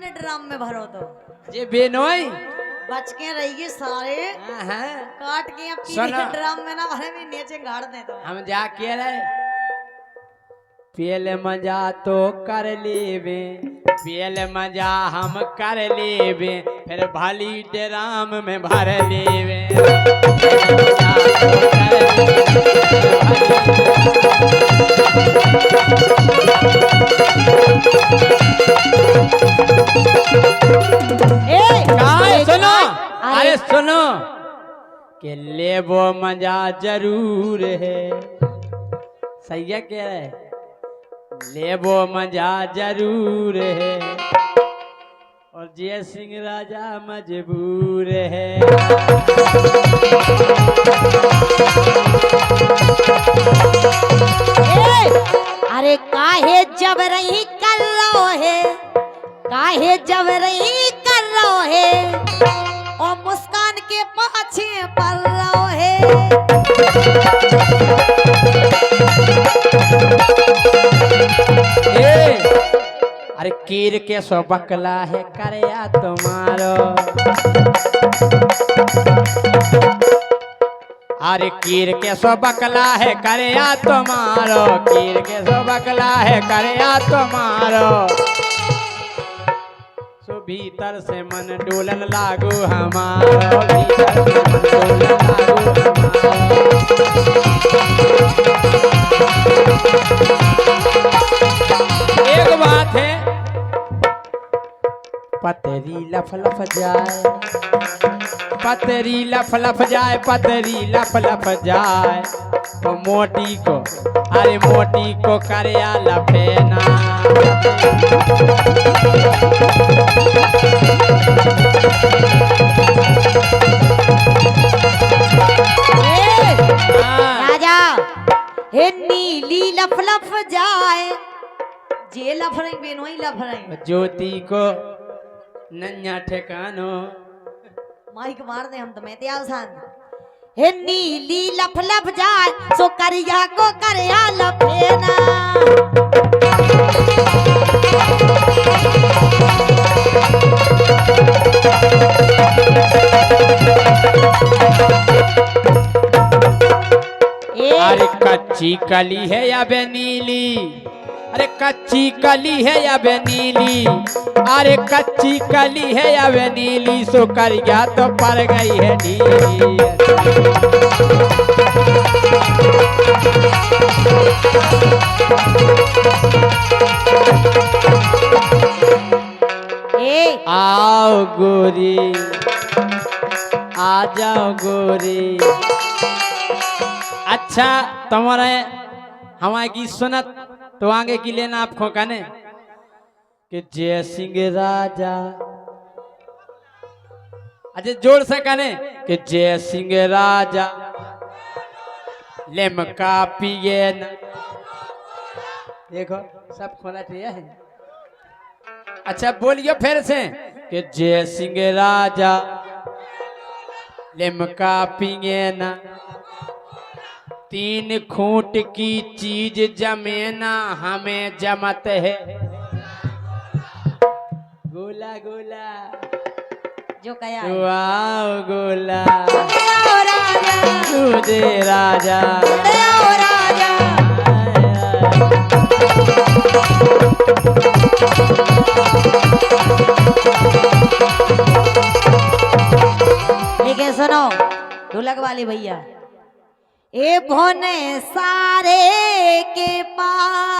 ने ड्राम में भरो तो जे बेनोई बच के रहिए सारे काट के अब सुनो। ड्राम में ना भरे में नीचे गाड़ दे तो हम जाके रहे पियल मजा तो कर लेवे, पियल मजा हम कर लेवे, फिर भाली ड्राम में भर लेवे। सुनो, अरे सुनो कि लेबो मजा जरूर है, सही है कह रहे, लेबो मजा जरूर है और जय सिंह राजा मजबूर है। अरे काहे जब रही कर लो है, काहे जब रही कर लो है और मुस्कान के पाछे पल लो है। अरे कीर के सो बकला है करया तुम्हारो, अरे कीर के सो बकला है करया तुम्हारो, कीर के सो बकला है करया तुम्हारो। सो भीतर से मन डोलन लागू हमारो, भीतर से मन डोलन लागू हमारो। एक बात है, पतरी लफ लफ जाए, पतरी लफ लफ जाए, पतरी लफ लफ जाए तो मोटी को, अरे मोटी को करया लफेना। राजा हे नीली लफ लफ जाए, जे लफ रही बेनोई लफ रही, ज्योति को नन्या ठिकानो माइक मार दे हम तो मैं त्याव सान। हे नीली लफ लफ जाए सो करिया को करया लफेना। अरे कच्ची कली है या बेनीली, अरे कच्ची कली है या बेनीली, अरे कच्ची कली है या बेनीली, सो कर गया तो पर गई है नीली। आओ गोरी, आ जाओ गोरी। अच्छा तुम्हारे हमारे की सुनत तो आगे की लेना आपको कहने कि जय सिंह राजा, अच्छा जोर से कहने कि जय सिंह राजा लेमका पिए न। देखो सब खोला है। अच्छा बोलिए फिर से कि जय सिंह राजा लेमका पिए न, तीन खूंट की चीज जमेना हमें जमत है। गोला गोला जो कया वाओ गोला राजा, तुझे राजा, राजा। ठीक है सुनो ढोलक वाले भैया, ए भोने सारे के पास